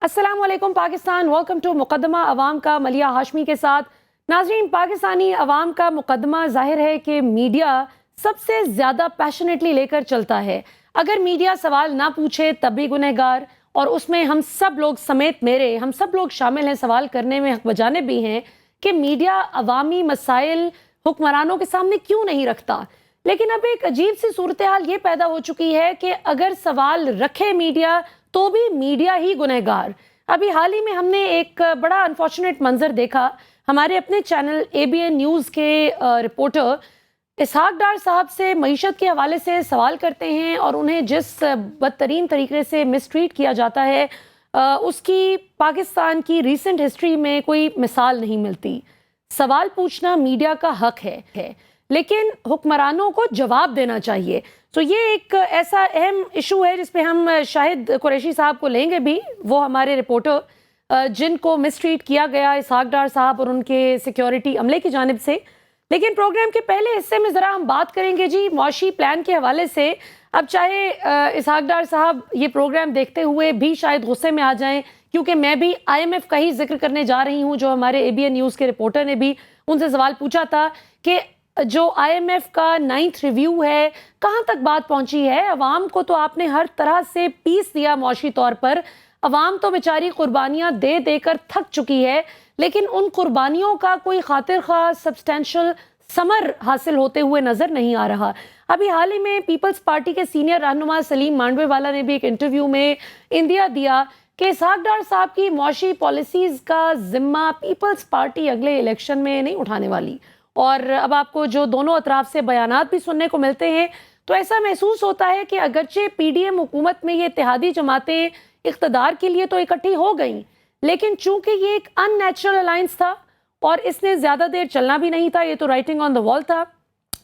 السلام علیکم Pakistan, welcome to مقدمہ عوام کا ملیہ ہاشمی کے ساتھ۔ ناظرین، پاکستانی عوام کا مقدمہ ظاہر ہے کہ میڈیا سب سے زیادہ پیشنیٹلی لے کر چلتا ہے۔ اگر میڈیا سوال نہ پوچھے تب بھی گنہگار، اور اس میں ہم سب لوگ سمیت ہم سب لوگ شامل ہیں، سوال کرنے میں حق بجانب بھی ہیں کہ میڈیا عوامی مسائل حکمرانوں کے سامنے کیوں نہیں رکھتا۔ لیکن اب ایک عجیب سی صورتحال یہ پیدا ہو چکی ہے کہ اگر سوال رکھے میڈیا تو بھی میڈیا ہی گنہگار۔ ابھی حال ہی میں ہم نے ایک بڑا انفارچونیٹ منظر دیکھا۔ ہمارے اپنے چینل ABN نیوز کے رپورٹر اسحاق ڈار صاحب سے معیشت کے حوالے سے سوال کرتے ہیں اور انہیں جس بدترین طریقے سے مسٹریٹ کیا جاتا ہے اس کی پاکستان کی ریسنٹ ہسٹری میں کوئی مثال نہیں ملتی۔ سوال پوچھنا میڈیا کا حق ہے، لیکن حکمرانوں کو جواب دینا چاہیے۔ تو یہ ایک ایسا اہم ایشو ہے جس پہ ہم شاہد قریشی صاحب کو لیں گے بھی، وہ ہمارے رپورٹر جن کو مسٹریٹ کیا گیا اسحاق ڈار صاحب اور ان کے سیکیورٹی عملے کی جانب سے۔ لیکن پروگرام کے پہلے حصے میں ذرا ہم بات کریں گے جی معاشی پلان کے حوالے سے۔ اب چاہے اسحاق ڈار صاحب یہ پروگرام دیکھتے ہوئے بھی شاید غصے میں آ جائیں، کیونکہ میں بھی IMF کا ہی ذکر کرنے جا رہی ہوں، جو ہمارے ABN نیوز کے رپورٹر نے بھی ان سے سوال پوچھا تھا کہ جو IMF کا 9th ریویو ہے کہاں تک بات پہنچی ہے۔ عوام کو تو آپ نے ہر طرح سے پیس دیا معاشی طور پر، عوام تو بیچاری قربانیاں دے دے کر تھک چکی ہے، لیکن ان قربانیوں کا کوئی خاطر خواہ سبسٹینشل ثمر حاصل ہوتے ہوئے نظر نہیں آ رہا۔ ابھی حال ہی میں پیپلز پارٹی کے سینئر رہنما سلیم مانڈوے والا نے بھی ایک انٹرویو میں اندیا دیا کہ اسحاق ڈار صاحب کی معاشی پالیسیز کا ذمہ پیپلز پارٹی اگلے الیکشن میں نہیں اٹھانے والی۔ اور اب آپ کو جو دونوں اطراف سے بیانات بھی سننے کو ملتے ہیں تو ایسا محسوس ہوتا ہے کہ اگرچہ PDM حکومت میں یہ اتحادی جماعتیں اقتدار کے لیے تو اکٹھی ہو گئیں، لیکن چونکہ یہ ایک ان نیچرل الائنس تھا اور اس نے زیادہ دیر چلنا بھی نہیں تھا، یہ تو رائٹنگ آن دا وال تھا۔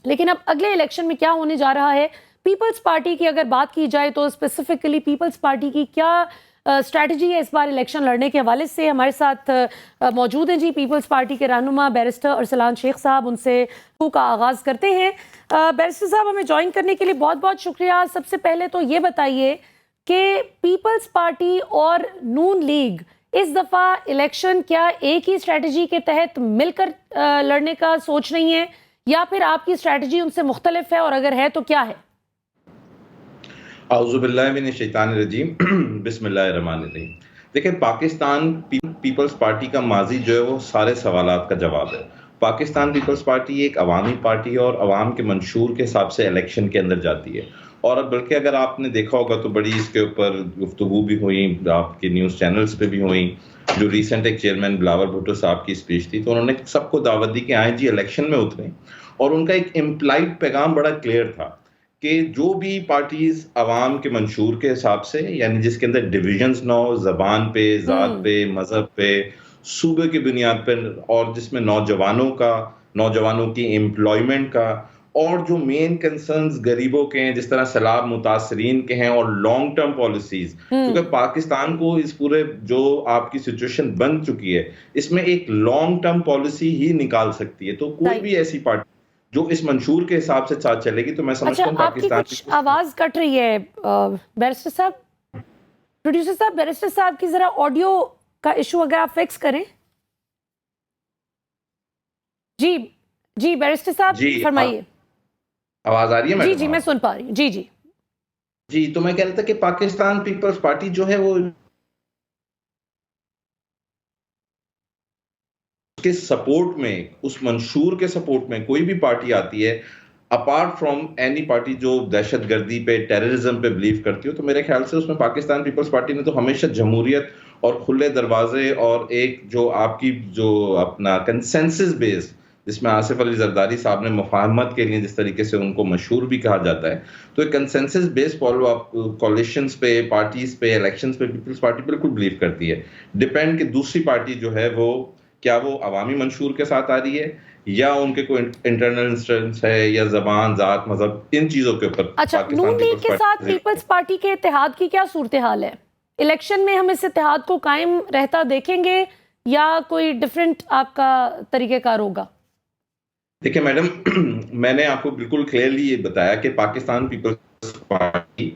لیکن اب اگلے الیکشن میں کیا ہونے جا رہا ہے، پیپلز پارٹی کی اگر بات کی جائے تو اسپیسیفکلی پیپلز پارٹی کی کیا اسٹریٹجی ہے اس بار الیکشن لڑنے کے حوالے سے۔ ہمارے ساتھ موجود ہیں جی پیپلز پارٹی کے رہنما بیرسٹر ارسلان شیخ صاحب، ان سے کا آغاز کرتے ہیں۔ بیرسٹر صاحب، ہمیں جوائن کرنے کے لیے بہت بہت شکریہ۔ سب سے پہلے تو یہ بتائیے کہ پیپلز پارٹی اور نون لیگ اس دفعہ الیکشن کیا ایک ہی اسٹریٹجی کے تحت مل کر لڑنے کا سوچ رہی ہیں، یا پھر آپ کی اسٹریٹجی ان سے مختلف ہے، اور اگر ہے تو کیا ہے؟ اعوذ باللہ من الشیطان الرجیم، بسم اللہ الرحمن الرحیم۔ دیکھیں، پاکستان پیپلز پارٹی کا ماضی جو ہے وہ سارے سوالات کا جواب ہے۔ پاکستان پیپلز پارٹی ایک عوامی پارٹی ہے اور عوام کے منشور کے حساب سے الیکشن کے اندر جاتی ہے، اور بلکہ اگر آپ نے دیکھا ہوگا تو بڑی اس کے اوپر گفتگو بھی ہوئی، آپ کے نیوز چینلز پہ بھی ہوئی۔ جو ریسنٹ ایک چیئرمین بلاول بھٹو صاحب کی اسپیچ تھی تو انہوں نے سب کو دعوت دی کہ آئیں جی الیکشن میں اتریں، اور ان کا ایک امپلائڈ پیغام بڑا کلیئر تھا کہ جو بھی پارٹیز عوام کے منشور کے حساب سے، یعنی جس کے اندر ڈویژنز نہ ہو زبان پہ، ذات پہ، مذہب پہ، صوبے کی بنیاد پر، اور جس میں نوجوانوں کی امپلائمنٹ کا، اور جو مین کنسرنز غریبوں کے ہیں جس طرح سیلاب متاثرین کے ہیں، اور لانگ ٹرم پالیسیز، کیونکہ پاکستان کو اس پورے جو آپ کی سچویشن بن چکی ہے اس میں ایک لانگ ٹرم پالیسی ہی نکال سکتی ہے۔ تو کوئی بھی ایسی پارٹی جو اس منشور کے حساب سے ساتھ چلے گی تو میں سمجھتا ہوں پاکستان کی کچھ آواز کٹ رہی ہے بیرسٹر صاحب، پروڈیوسر صاحب، بیرسٹر صاحب کی ذرا آڈیو کا ایشو اگر آپ فکس کریں۔ جی بیرسٹر صاحب فرمائیے۔ آواز آ رہی ہے میڈم؟ جی میں سن پا رہی ہوں۔ جی تو میں کہہ رہا تھا کہ پاکستان پیپلز پارٹی جو ہے وہ کے سپورٹ میں، اس منشور کے سپورٹ میں کوئی بھی پارٹی آتی ہے اپارٹ فرام اینی پارٹی جو دہشت گردی پہ، ٹیررزم پہ بلیو کرتی ہو، تو میرے خیال سے اس میں پاکستان پیپلز پارٹی نے تو ہمیشہ جمہوریت اور کھلے دروازے اور ایک جو آپ کی جو اپنا کنسنسس بیس، جس میں آصف علی زرداری صاحب نے مفاہمت کے لیے جس طریقے سے ان کو مشہور بھی کہا جاتا ہے، تو ایک کنسنسس بیس کولیشنز پہ، پارٹیز پہ، الیکشنز پہ پیپلز پارٹی بالکل بلیو کرتی ہے۔ ڈیپینڈ کہ دوسری پارٹی جو ہے وہ کیا وہ عوامی منشور کے ساتھ آ رہی ہے، یا ان کے کوئی انٹرنل انسٹنس ہے، یا زبان، ذات، مذہب، ان چیزوں کے اوپر۔ اچھا، نون لیگ کے ساتھ پیپلز پارٹی کے اتحاد کی کیا صورتحال ہے؟ الیکشن میں ہم اس اتحاد کو قائم رہتا دیکھیں گے یا کوئی ڈیفرنٹ آپ کا طریقہ کار ہوگا؟ دیکھیں میڈم، میں نے آپ کو بالکل کلیئرلی یہ بتایا کہ پاکستان پیپلز پارٹی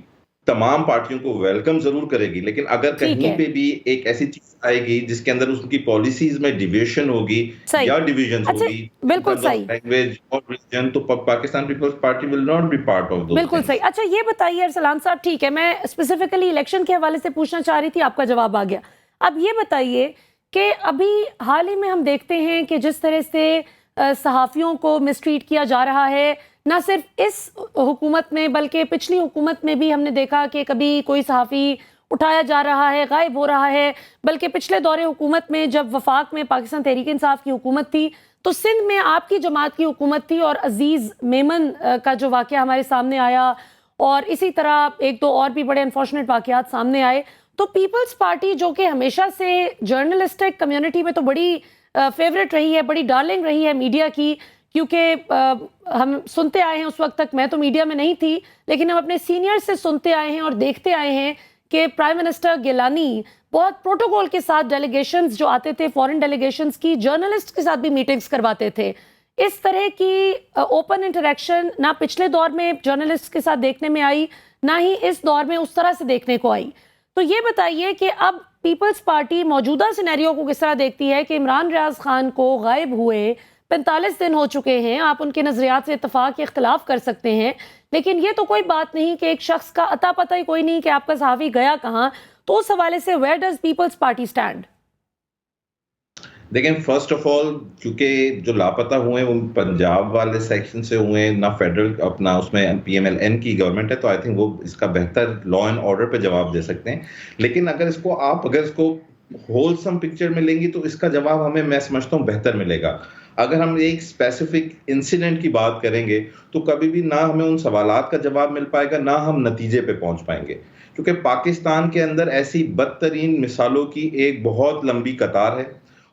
تمام پارٹیوں کو ویلکم ضرور کرے گی، لیکن اگر کہیں پہ بھی ایک ایسی چیز آئے گی جس کے اندر اس کی پالیسیز میں ڈیویشن ہوگی یا ڈیویژن ہوگی بالکل صحیح لینگویج اور ریلیجن، تو Pakistan Peoples Party will not be part of those. بالکل صحیح. اچھا یہ بتائیے ارسلان صاحب، ٹھیک ہے میں اسپیسیفکلی الیکشن کے حوالے سے پوچھنا چاہ رہی تھی، آپ کا جواب آ گیا. اب یہ بتائیے کہ ابھی حال ہی میں ہم دیکھتے ہیں کہ جس طرح سے صحافیوں کو مسٹریٹ کیا جا رہا ہے، نہ صرف اس حکومت میں بلکہ پچھلی حکومت میں بھی ہم نے دیکھا کہ کبھی کوئی صحافی اٹھایا جا رہا ہے، غائب ہو رہا ہے. بلکہ پچھلے دور حکومت میں جب وفاق میں پاکستان تحریک انصاف کی حکومت تھی تو سندھ میں آپ کی جماعت کی حکومت تھی اور عزیز میمن کا جو واقعہ ہمارے سامنے آیا، اور اسی طرح ایک دو اور بھی بڑے انفارچونیٹ واقعات سامنے آئے. تو پیپلز پارٹی جو کہ ہمیشہ سے جرنلسٹک کمیونٹی میں تو بڑی فیوریٹ رہی ہے، بڑی ڈارلنگ رہی ہے میڈیا کی، کیونکہ ہم سنتے آئے ہیں، اس وقت تک میں تو میڈیا میں نہیں تھی لیکن ہم اپنے سینئر سے سنتے آئے ہیں اور دیکھتے آئے ہیں کہ پرائم منسٹر گیلانی بہت پروٹوکول کے ساتھ ڈیلیگیشنز جو آتے تھے فورن ڈیلیگیشنز کی، جرنلسٹ کے ساتھ بھی میٹنگز کرواتے تھے. اس طرح کی اوپن انٹریکشن نہ پچھلے دور میں جرنلسٹ کے ساتھ دیکھنے میں آئی، نہ ہی اس دور میں اس طرح سے دیکھنے کو آئی. تو یہ بتائیے کہ اب پیپلز پارٹی موجودہ سینیریو کو کس طرح دیکھتی ہے کہ عمران ریاض خان کو غائب ہوئے 45 دن ہو چکے ہیں. آپ ان کے نظریات سے اتفاق یا اختلاف کر سکتے ہیں، لیکن یہ تو کوئی بات نہیں کہ ایک شخص کا عطا پتہ ہی کوئی نہیں کہ آپ کا صحافی گیا کہاں. تو اس حوالے سے where does Peoples Party stand? دیکھیں فرسٹ آف آل، کیونکہ جو لاپتہ ہوئے وہ پنجاب والے سیکشن سے ہوئے، نہ فیڈرل اپنا اس میں پی ایم ایل این کی گورنمنٹ ہے، تو آئی تھنک وہ اس کا بہتر لا اینڈ آرڈر پہ جواب دے سکتے ہیں. لیکن اگر اس کو ہولسم پکچر میں لیں گی تو اس کا جواب ہمیں میں سمجھتا ہوں بہتر ملے گا. اگر ہم ایک اسپیسیفک انسیڈنٹ کی بات کریں گے تو کبھی بھی نہ ہمیں ان سوالات کا جواب مل پائے گا، نہ ہم نتیجے پہ پہنچ پائیں گے، کیونکہ پاکستان کے اندر ایسی بدترین مثالوں کی ایک بہت لمبی قطار ہے.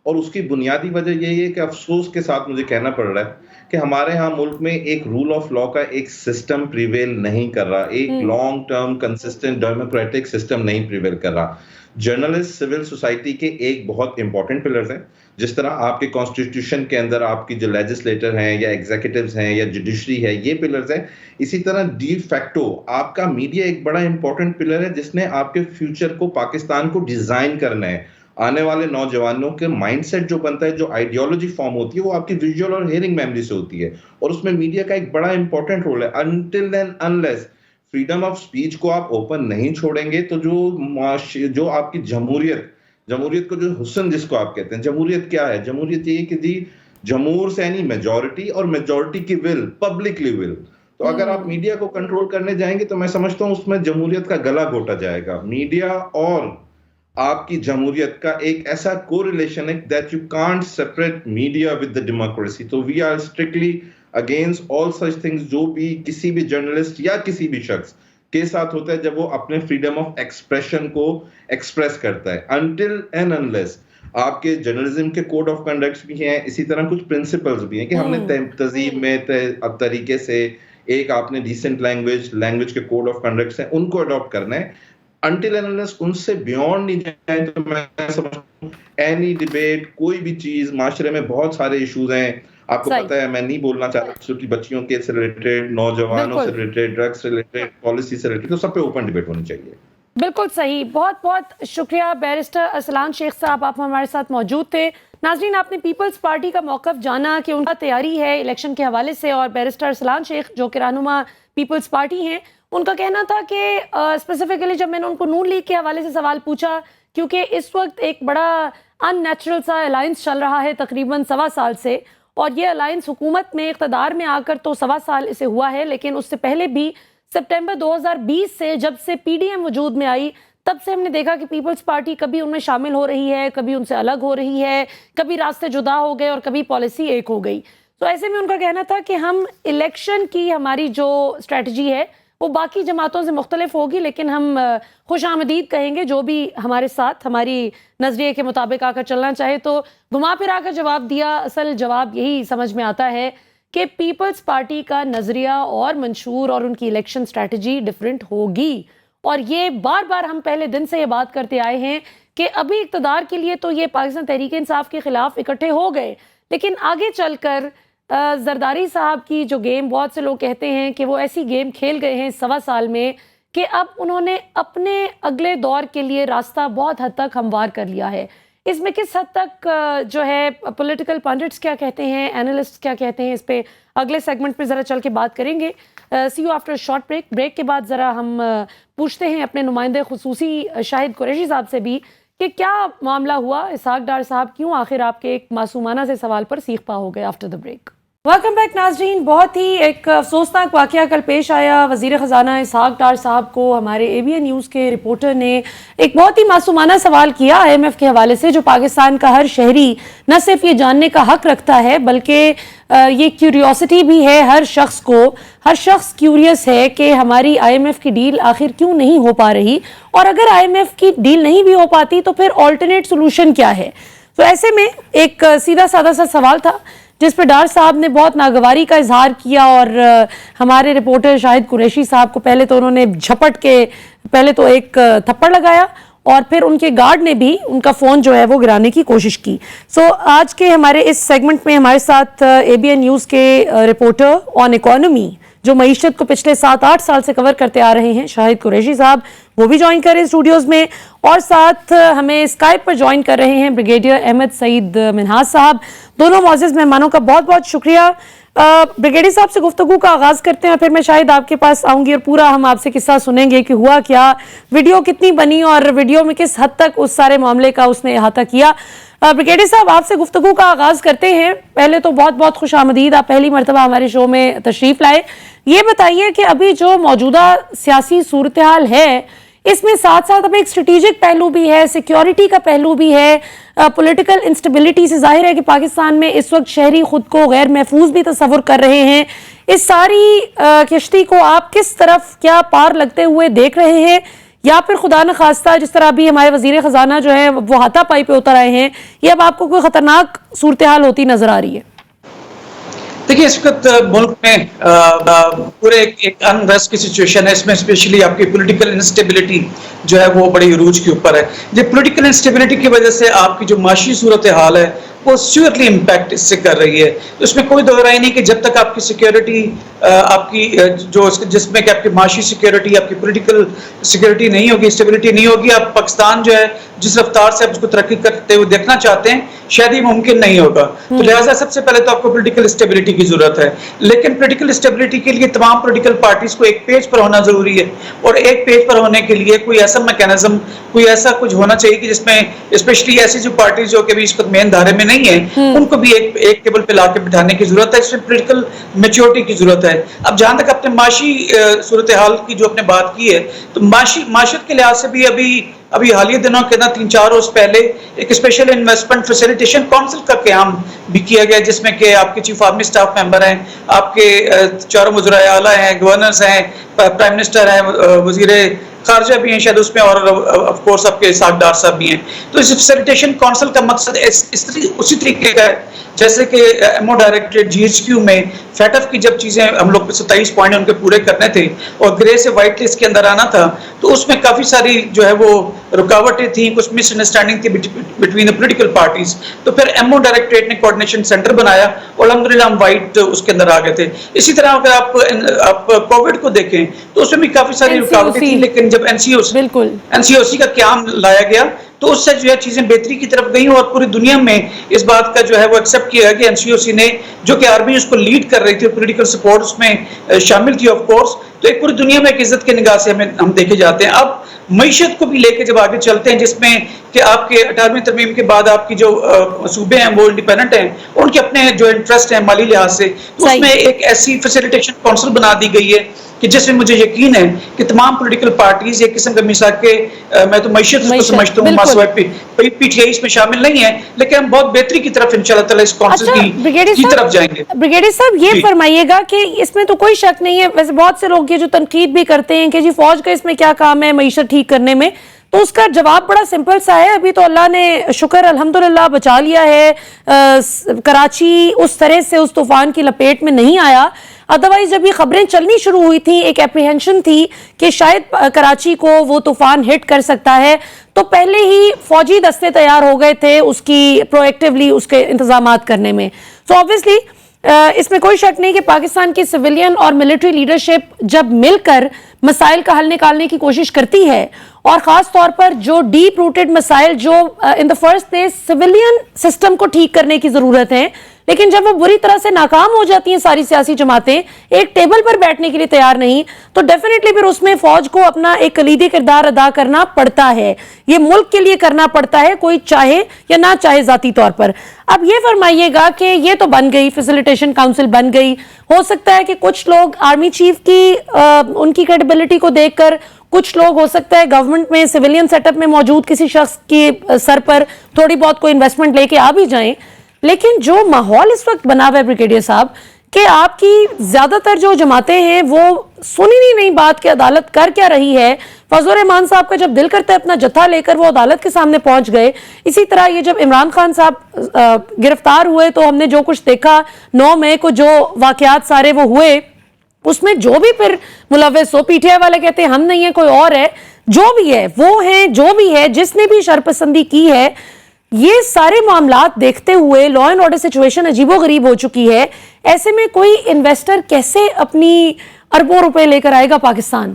اور اس کی بنیادی وجہ یہی ہے کہ افسوس کے ساتھ مجھے کہنا پڑ رہا ہے کہ ہمارے ہاں ملک میں ایک رول آف لا کا ایک سسٹم پریویل نہیں کر رہا، ایک long term consistent democratic system نہیں پریویل کر رہا. جرنلسٹ سول سوسائٹی کے ایک بہت امپورٹنٹ پلرز ہیں. جس طرح آپ کے کانسٹیٹیوشن کے اندر آپ کی جو لیجسلیٹر ہیں یا ایگزیکٹوز ہیں یا جوڈیشری ہے، یہ پلرز ہیں. اسی طرح ڈی فیکٹو آپ کا میڈیا ایک بڑا امپورٹنٹ پلر ہے جس نے آپ کے فیوچر کو، پاکستان کو ڈیزائن کرنا ہے. آنے والے نوجوانوں کے مائنڈ سیٹ جو بنتا ہے، جو آئیڈیالوجی فارم ہوتی ہے، وہ آپ کی ویژول اور ہیئرنگ میموری سے ہوتی ہے، اور اس میں میڈیا کا ایک بڑا امپورٹنٹ رول ہے. Until and unless freedom of speech کو آپ اوپن نہیں چھوڑیں گے تو جو آپ کی جمہوریت کو جو حسن جس کو آپ کہتے ہیں، جمہوریت کیا ہے؟ جمہوریت یہ کہ جی جمہور سے یعنی میجورٹی، اور میجورٹی کی ول پبلکلی ول. تو اگر آپ میڈیا کو کنٹرول کرنے جائیں گے تو میں سمجھتا ہوں اس میں جمہوریت کا گلا گھوٹا جائے گا. میڈیا اور آپ کی جمہوریت کا ایک ایسا کو ریلیشن ہے that you can't separate media with the democracy. تو we are strictly against all such things جو بھی کسی بھی جرنلسٹ یا کسی بھی شخص کے ساتھ ہوتا ہے جب وہ اپنے فریڈم آف ایکسپریشن کو ایکسپریس کرتا ہے. until and unless آپ کے جرنلزم کے کوڈ آف کنڈکٹس بھی ہیں، اسی طرح کچھ پرنسپلز بھی ہیں کہ ہم نے تہذیب میں طریقے سے ایک آپ نے ڈیسنٹ لینگویج کے کوڈ آف کنڈکٹس ہیں، ان کو اڈاپٹ کرنا ہے. until and unless ان سے بیونڈ نہیں جائیں تو میں سمجھتا ہوں اینی ڈیبیٹ، کوئی بھی چیز، معاشرے میں بہت سارے ایشوز ہیں. آپ کو پتا ہے، میں نہیں بولنا چاہتا چھوٹی بچیوں کے سے ریلیٹڈ، نوجوانوں سے ریلیٹڈ، ڈرگس سے ریلیٹڈ، پالیسی سے ریلیٹڈ، تو سب پہ اوپن ڈیبیٹ ہونی چاہیے. بالکل صحیح. بہت بہت شکریہ بیرسٹر ارسلان شیخ صاحب، آپ ہمارے ساتھ موجود تھے. ناظرین، آپ نے پیپلز پارٹی کا موقف جانا کہ ان کا تیاری ہے الیکشن کے حوالے سے، اور بیرسٹر ارسلان شیخ جو کہ رہنما پیپلز پارٹی ہیں، ان کا کہنا تھا کہ اسپیسیفکلی جب میں نے ان کو نون لیگ کے حوالے سے سوال پوچھا، کیونکہ اس وقت ایک بڑا ان نیچرل سا الائنس چل رہا ہے تقریباً 1.25 سال سے، اور یہ الائنس حکومت میں اقتدار میں آ کر تو 1.25 سال اسے ہوا ہے، لیکن اس سے پہلے بھی سپٹمبر 2020 سے جب سے پی ڈی ایم وجود میں آئی، تب سے ہم نے دیکھا کہ پیپلز پارٹی کبھی ان میں شامل ہو رہی ہے، کبھی ان سے الگ ہو رہی ہے، کبھی راستے جدا ہو گئے اور کبھی پالیسی ایک ہو گئی. تو ایسے میں ان کا کہنا تھا کہ ہم الیکشن کی ہماری جو اسٹریٹجی ہے وہ باقی جماعتوں سے مختلف ہوگی، لیکن ہم خوش آمدید کہیں گے جو بھی ہمارے ساتھ ہماری نظریے کے مطابق آ کر چلنا چاہے. تو گھما پھرا کر جواب دیا، اصل جواب یہی سمجھ میں آتا ہے کہ پیپلز پارٹی کا نظریہ اور منشور اور ان کی الیکشن اسٹریٹجی ڈیفرنٹ ہوگی. اور یہ بار بار ہم پہلے دن سے یہ بات کرتے آئے ہیں کہ ابھی اقتدار کے لیے تو یہ پاکستان تحریک انصاف کے خلاف اکٹھے ہو گئے، لیکن آگے چل کر زرداری صاحب کی جو گیم، بہت سے لوگ کہتے ہیں کہ وہ ایسی گیم کھیل گئے ہیں 1.25 سال میں کہ اب انہوں نے اپنے اگلے دور کے لیے راستہ بہت حد تک ہموار کر لیا ہے. اس میں کس حد تک جو ہے پولیٹیکل پنڈٹس کیا کہتے ہیں, اینالسٹ کیا کہتے ہیں, اس پہ اگلے سیگمنٹ پہ ذرا چل کے بات کریں گے. سی یو آفٹر شارٹ بریک کے بعد ذرا ہم پوچھتے ہیں اپنے نمائندے خصوصی شاہد قریشی صاحب سے بھی کہ کیا معاملہ ہوا, اسحاق ڈار صاحب کیوں آخر آپ کے ایک معصومانہ سے سوال پر سیخ پا ہو گئے. After the break welcome back ناظرین. بہت ہی ایک افسوسناک واقعہ کل پیش آیا. وزیر خزانہ اسحاق ڈار صاحب کو ہمارے ABN نیوز کے رپورٹر نے ایک بہت ہی معصومانہ سوال کیا IMF کے حوالے سے, جو پاکستان کا ہر شہری نہ صرف یہ جاننے کا حق رکھتا ہے بلکہ یہ کیوریوسٹی بھی ہے ہر شخص کیوریس ہے کہ ہماری IMF کی ڈیل آخر کیوں نہیں ہو پا رہی, اور اگر IMF کی ڈیل نہیں بھی ہو پاتی تو پھر آلٹرنیٹ سولوشن کیا ہے. تو ایسے میں ایک سیدھا سادہ سا سوال تھا جس پہ ڈار صاحب نے بہت ناگواری کا اظہار کیا, اور ہمارے رپورٹر شاہد قریشی صاحب کو پہلے تو انہوں نے جھپٹ کے پہلے تو ایک تھپڑ لگایا, اور پھر ان کے گارڈ نے بھی ان کا فون جو ہے وہ گرانے کی کوشش کی. سو آج کے ہمارے اس سیگمنٹ میں ہمارے ساتھ ABN نیوز کے رپورٹر آن اکانومی, جو معیشت کو پچھلے 7-8 سال سے کور کرتے آ رہے ہیں, شاہد قریشی صاحب, وہ بھی جوائن کر رہے ہیں اسٹوڈیوز میں, اور ساتھ ہمیں اسکائپ پر جوائن کر رہے ہیں بریگیڈیئر احمد سعید منہاس صاحب. دونوں معزز مہمانوں کا بہت بہت شکریہ. بریگیڈیئر صاحب سے گفتگو کا آغاز کرتے ہیں, اور پھر میں شاید آپ کے پاس آؤں گی اور پورا ہم آپ سے قصہ سنیں گے کہ ہوا کیا, ویڈیو کتنی بنی, اور ویڈیو میں کس حد تک اس سارے معاملے کا اس نے احاطہ کیا. بریگیڈیئر صاحب, آپ سے گفتگو کا آغاز کرتے ہیں. پہلے تو بہت بہت خوش آمدید, آپ پہلی مرتبہ ہمارے شو میں تشریف لائے. یہ بتائیے کہ ابھی جو موجودہ سیاسی صورتحال ہے اس میں ساتھ ساتھ اب ایک اسٹریٹجک پہلو بھی ہے, سیکیورٹی کا پہلو بھی ہے, پولیٹیکل انسٹیبلٹی سے ظاہر ہے کہ پاکستان میں اس وقت شہری خود کو غیر محفوظ بھی تصور کر رہے ہیں. اس ساری کشتی کو آپ کس طرف کیا پار لگتے ہوئے دیکھ رہے ہیں, یا پھر خدا نخواستہ جس طرح ابھی ہمارے وزیر خزانہ جو ہے وہ ہاتھا پائی پہ اتر آئے ہیں, یہ اب آپ کو کوئی خطرناک صورتحال ہوتی نظر آ رہی ہے؟ دیکھیے, اس وقت ملک میں پورے ایک انریسٹ کی سچویشن ہے. اس میں اسپیشلی آپ کی پولیٹیکل انسٹیبلٹی جو ہے وہ بڑی عروج کے اوپر ہے. یہ پولیٹیکل انسٹیبلٹی کی وجہ سے آپ کی جو معاشی صورتحال ہے وہ سیورلی امپیکٹ اس سے کر رہی ہے. اس میں کوئی دو رائے نہیں کہ جب تک آپ کی سیکیورٹی آپ کی جو جس میں کہ آپ کی معاشی سیکیورٹی, آپ کی پولیٹیکل سیکیورٹی نہیں ہوگی, اسٹیبلٹی نہیں ہوگی, آپ پاکستان جو ہے جس رفتار سے آپ اس کو ترقی کرتے ہوئے دیکھنا چاہتے ہیں شاید یہ ممکن نہیں ہوگا. تو لہٰذا سب سے پہلے تو آپ کو پولیٹیکل اسٹیبلٹی کی ضرورت ہے. لیکن پولیٹیکل اسٹیبلٹی کے لیے تمام پولیٹیکل پارٹیز کو ایک پیج پر ہونا ضروری ہے, اور ایک پیج پر ہونے کے لیے کوئی ایسا میکینزم, کوئی ایسا کچھ ہونا چاہیے کہ جس میں اسپیشلی ایسی جو پارٹیز جو کہ اس وقت مین دھارے میں نہیں ہیں ان کو بھی ایک ٹیبل پہ لا کے بٹھانے کی ضرورت ہے. اس میں پولیٹیکل میچورٹی کی ضرورت ہے. اب جہاں تک اپنے معاشی صورتحال کی جو اپنے بات کی ہے, تو معاشرت کے لحاظ سے بھی ابھی حالیہ دنوں کے 3-4 روز پہلے ایک اسپیشل انویسٹمنٹ فیسیلیٹیشن کونسل کا قیام بھی کیا گیا, جس میں کہ آپ کے چیف آرمی سٹاف ممبر ہیں, آپ کے چاروں وزرائے اعلیٰ ہیں, گورنرز ہیں, پرائم منسٹر ہیں, وزیر خارجہ بھی ہیں شاید اس میں, اور آف کورس آپ کے اسحاق ڈار صاحب بھی ہیں. تو اس فیسیلیٹیشن کونسل کا مقصد اسی طریقے کا ہے جیسے کہ MO ڈائریکٹریٹ GHQ میں فیٹف کی جب چیزیں ہم لوگ 27 پوائنٹ ان کے پورے کرنے تھے اور گرے سے وائٹ لسٹ کے اندر آنا تھا, تو اس میں کافی ساری جو ہے وہ رکاوٹیں تھیں, کچھ مس انڈرسٹینڈنگ تھی بٹوین پولیٹیکل پارٹیز. تو پھر MO ڈائریکٹریٹ نے کوآرڈینیشن سینٹر بنایا اور الحمدللہ ہم وائٹ اس کے اندر آ گئے تھے. اسی طرح اگر آپ کووڈ کو دیکھیں تو اس میں بھی کافی ساری رکاوٹیں تھیں, لیکن جب NCOC کا قیام لایا گیا تو اس سے جو ہے چیزیں بہتری کی طرف گئیں, اور پوری دنیا میں اس بات کا جو ہے وہ ایکسیپٹ کیا ہے کہ NCOC نے, جو کہ آرمی اس کو لیڈ کر رہی تھی, پولیٹیکل سپورٹ اس میں شامل تھی آف کورس, تو ایک پوری دنیا میں ایک عزت کی نگاہ سے ہم دیکھے جاتے ہیں. اب معیشت کو بھی لے کے جب آگے چلتے ہیں, جس میں کہ آپ کے 18ویں ترمیم کے بعد آپ کی جو صوبے ہیں وہ انڈیپینڈنٹ ہیں, ان کے اپنے جو انٹرسٹ ہیں مالی لحاظ سے, تو اس میں ایک ایسی فیسیلیٹیشن کونسل بنا دی گئی ہے کہ جس میں مجھے یقین ہے کہ تمام پولیٹیکل پارٹیز ایک قسم کا میثاق کے, میں تو معیشت کو سمجھتا ہوں, PTI اس میں شامل نہیں ہے, لیکن ہم بہت بہتری کی طرف انشاءاللہ تعالی اس کونسل کی طرف جائیں گے. بریگیڈیئر صاحب یہ فرمائیے گا کہ اس میں تو کوئی شک نہیں ہے, ویسے بہت سے لوگ یہ جو تنقید بھی کرتے ہیں کہ جی فوج کا اس میں کیا کام ہے معیشت ٹھیک کرنے میں, تو اس کا جواب بڑا سمپل سا ہے. ابھی تو اللہ نے شکر الحمدللہ بچا لیا ہے, کراچی اس طرح سے اس طوفان کی لپیٹ میں نہیں آیا. ادروائز جب یہ خبریں چلنی شروع ہوئی تھیں, ایک اپریہنشن تھی کہ شاید کراچی کو وہ طوفان ہٹ کر سکتا ہے, تو پہلے ہی فوجی دستے تیار ہو گئے تھے اس کی پرویکٹیولی اس کے انتظامات کرنے میں. سو آبویسلی اس میں کوئی شک نہیں کہ پاکستان کی سویلین اور ملٹری لیڈرشپ جب مل کر مسائل کا حل نکالنے کی کوشش کرتی ہے, اور خاص طور پر جو ڈیپ روٹڈ مسائل جو in the first place civilian system کو ٹھیک کرنے کی ضرورت ہے, لیکن جب وہ بری طرح سے ناکام ہو جاتی ہیں ساری سیاسی جماعتیں, ایک ٹیبل پر بیٹھنے کے لیے تیار نہیں, تو ڈیفینیٹلی پھر اس میں فوج کو اپنا ایک کلیدی کردار ادا کرنا پڑتا ہے. یہ ملک کے لیے کرنا پڑتا ہے, کوئی چاہے یا نہ چاہے ذاتی طور پر. اب یہ فرمائیے گا کہ یہ تو بن گئی, فیسیلیٹیشن کاؤنسل بن گئی, ہو سکتا ہے کہ کچھ لوگ آرمی چیف کی ان کی کریڈیبلٹی کو دیکھ کر, کچھ لوگ ہو سکتا ہے گورنمنٹ میں سویلین سیٹ اپ میں موجود کسی شخص کی سر پر تھوڑی بہت کوئی انویسٹمنٹ لے کے آ بھی جائیں, لیکن جو ماحول اس وقت بنا ہوا ہے بریگیڈیئر صاحب, کہ آپ کی زیادہ تر جو جماعتیں ہیں وہ سنی نہیں بات کہ عدالت کر کیا رہی ہے. فضل الرحمان صاحب کا جب دل کرتا ہے اپنا جتھا لے کر وہ عدالت کے سامنے پہنچ گئے. اسی طرح یہ جب عمران خان صاحب گرفتار ہوئے تو ہم نے جو کچھ دیکھا 9 مئی کو جو واقعات سارے وہ ہوئے, اس میں جو بھی پھر ملوث ہو, پی ٹی آئی والے کہتے ہیں ہم نہیں ہیں کوئی اور ہے, جو بھی ہے وہ ہیں, جو بھی ہے جس نے بھی شرپسندی کی ہے, یہ سارے معاملات دیکھتے ہوئے لا اینڈ آرڈر سچویشن عجیب و غریب ہو چکی ہے. ایسے میں کوئی انویسٹر کیسے اپنی اربوں روپے لے کر آئے گا پاکستان؟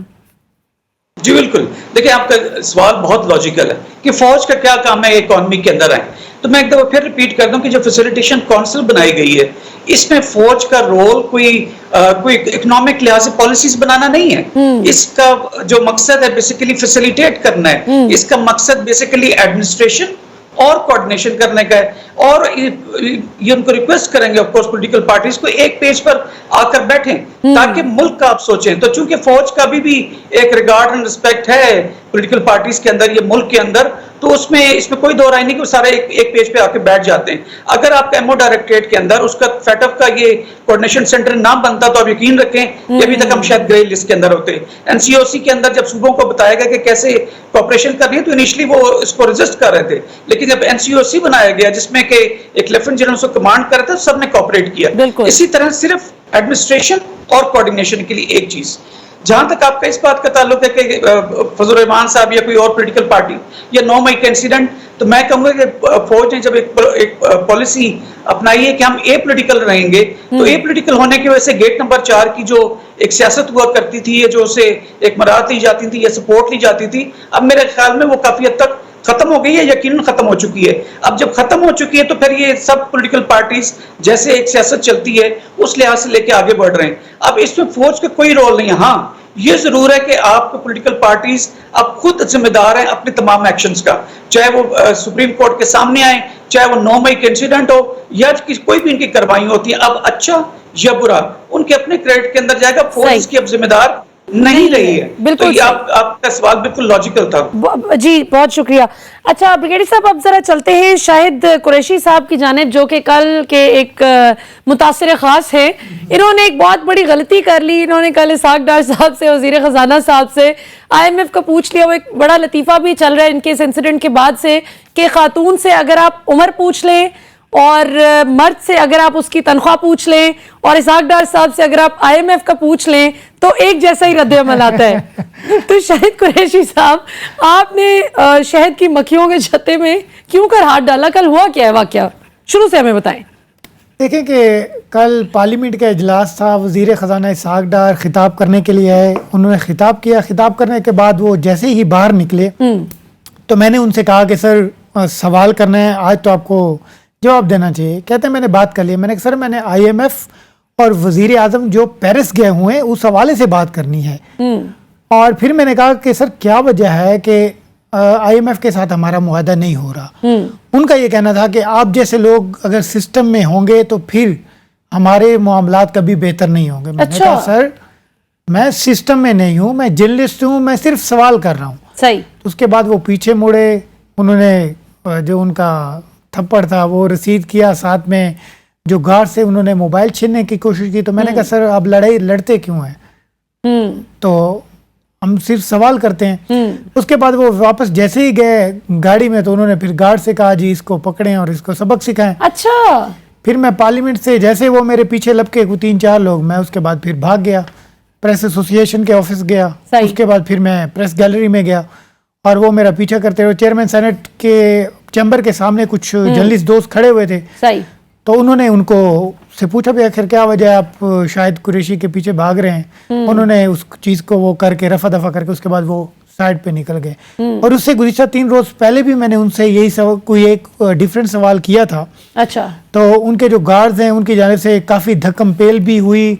جی بالکل, دیکھیں آپ کا سوال بہت لاجیکل ہے کہ فوج کا کیا کام ہے اکانومی کے اندر آئے. تو میں ایک دفعہ پھر ریپیٹ کر دوں کہ جو فیسیلیٹیشن کونسل بنائی گئی ہے, اس میں فوج کا رول کوئی اکنامک لحاظ سے پالیسیز بنانا نہیں ہے. اس کا جو مقصد ہے بیسیکلی فیسیلیٹیٹ کرنا ہے. اس کا مقصد بیسیکلی ایڈمنسٹریشن اور کوارڈینیشن کرنے کا ہے, اور یہ ان کو ریکویسٹ کریں گے آف کورس پولیٹیکل پارٹیز کو ایک پیج پر آ کر بیٹھیں تاکہ ملک کا آپ سوچیں. تو چونکہ فوج کا بھی ایک ریگارڈ اینڈ رسپیکٹ ہے پولیٹیکل پارٹیز کے اندر, یہ ملک کے اندر, تو اس میں کوئی دو رائے نہیں کہ وہ سارے ایک پیج پہ آ کے بیٹھ جاتے ہیں. اگر آپ کا ایم او ڈائریکٹریٹ کے اندر اس کا فیٹ اپ کا یہ کوارڈینیشن سینٹر نہ بنتا تو آپ یقین رکھیں کہ ابھی تک ہم شاید گرے لسٹ کے اندر ہوتے. این سی او سی کے اندر جب صوبوں کو بتایا گیا کہ کیسے کوآپریشن کرنی ہے تو انیشلی وہ اس کو ریزسٹ کر رہے تھے, لیکن جب این سی او سی بنایا گیا جس میں کہ ایک لیفٹنٹ جنرل اس کو کمانڈ کر رہے تھے, سب نے کوآپریٹ کیا. اسی طرح صرف ایڈمنسٹریشن اور کوارڈینیشن کے لیے ایک چیز. جہاں تک آپ کا اس بات کا تعلق ہے کہ فضل الرحمان صاحب یا کوئی اور پولیٹیکل پارٹی یا 9 مئی کا انسیڈنٹ, تو میں کہوں گا کہ فوج نے جب ایک پالیسی اپنائی ہے کہ ہم اے پولیٹیکل رہیں گے, تو اے پولیٹیکل ہونے کی وجہ سے گیٹ نمبر 4 کی جو ایک سیاست ہوا کرتی تھی, جو اسے ایک مراحت لی جاتی تھی یا سپورٹ لی جاتی تھی, اب میرے خیال میں وہ کافی حد تک ختم ہو گئی ہے, یقیناً ختم ہو چکی ہے. اب جب ختم ہو چکی ہے تو پھر یہ سب پولیٹیکل پارٹیز جیسے ایک سیاست چلتی ہے اس لحاظ سے لے کے آگے بڑھ رہے ہیں. اب اس میں فوج کا کوئی رول نہیں ہے. ہاں یہ ضرور ہے کہ آپ کو پولیٹیکل پارٹیز اب خود ذمہ دار ہیں اپنے تمام ایکشنز کا, چاہے وہ سپریم کورٹ کے سامنے آئیں, چاہے وہ 9 مئی کے انسیڈنٹ ہو یا کوئی بھی ان کی کارروائی ہوتی ہے, اب اچھا یا برا ان کے اپنے کریڈٹ کے اندر جائے گا. فوج کی اب ذمہ دار نہیں رہی ہے. بالکل, یہ آپ کا سوال بالکل لاجیکل تھا. جی بہت شکریہ. اچھا بریگیڈیئر صاحب اب ذرا چلتے ہیں شاہد قریشی صاحب کی جانب, جو کہ کل کے ایک متاثر خاص ہیں. انہوں نے ایک بہت بڑی غلطی کر لی. انہوں نے کل اسحاق ڈار صاحب سے, وزیر خزانہ صاحب سے آئی ایم ایف کا پوچھ لیا. وہ ایک بڑا لطیفہ بھی چل رہا ہے ان کے اس انسیڈنٹ کے بعد سے کہ خاتون سے اگر آپ عمر پوچھ لیں اور مرد سے اگر آپ اس کی تنخواہ پوچھ لیں اور اسحاق ڈار صاحب سے اگر آپ آئی ایم ایف کا پوچھ لیں تو ایک جیسا ہی رد عمل آتا ہے. تو شاہد قریشی صاحب, آپ نے شہد کی مکھیوں کے چھتے میں کیوں کر ہاتھ ڈالا؟ کل ہوا کیا ہے واقعہ, شروع سے ہمیں بتائیں. دیکھیں کہ کل پارلیمنٹ کا اجلاس تھا, وزیر خزانہ اسحاق ڈار خطاب کرنے کے لیے آئے. انہوں نے خطاب کیا. خطاب کرنے کے بعد وہ جیسے ہی باہر نکلے تو میں نے ان سے کہا کہ سر سوال کرنا ہے, آج تو آپ کو جواب دینا چاہیے. کہتے ہیں میں نے بات کر لی. میں نے کہا سر میں نے آئی ایم ایف اور وزیر اعظم جو پیرس گئے ہوئے ہیں اس حوالے سے بات کرنی ہے. اور پھر میں نے کہا کہ سر کیا وجہ ہے کہ آئی ایم ایف کے ساتھ ہمارا معاہدہ نہیں ہو رہا. ان کا یہ کہنا تھا کہ آپ جیسے لوگ اگر سسٹم میں ہوں گے تو پھر ہمارے معاملات کبھی بہتر نہیں ہوں گے. میں نے کہا سر میں سسٹم میں نہیں ہوں, میں جرنلسٹ ہوں, میں صرف سوال کر رہا ہوں. صحیح. اس کے بعد وہ پیچھے مڑے. انہوں نے جو ان کا تھپڑ تھا وہ رسید کیا, ساتھ میں جو گارڈ سے انہوں نے موبائل چھیننے کی کوشش کی. تو میں نے کہا سر آپ لڑتے کیوں ہیں؟ تو ہم صرف سوال کرتے ہیں. اس کے بعد وہ واپس جیسے ہی گئے گاڑی میں تو انہوں نے پھر گارڈ سے کہا جی اس کو پکڑیں اور اس کو سبق سکھائیں. اچھا. پھر میں پارلیمنٹ سے جیسے وہ میرے پیچھے لپکے 3-4 لوگ, میں اس کے بعد پھر بھاگ گیا, پریس ایسوسی ایشن کے آفس گیا. اس کے بعد پھر میں پریس گیلری میں گیا اور وہ میرا پیچھا کرتے ہوئے چیئرمین سینٹ کے چیمبر کے سامنے کچھ جرنلسٹ دوست کھڑے ہوئے تھے. تو انہوں نے ان کو سے پوچھا بھی آخر کیا وجہ ہے آپ شاہد قریشی کے پیچھے بھاگ رہے ہیں. انہوں نے اس چیز کو وہ کر کے رفع دفع کر کے اس کے بعد وہ سائڈ پہ نکل گئے. اور اس سے گزشتہ 3 روز پہلے بھی میں نے ان سے یہی کوئی ایک ڈیفرنٹ سوال کیا تھا. اچھا. تو ان کے جو گارڈز ہیں ان کی جانب سے کافی دھکم پیل بھی ہوئی,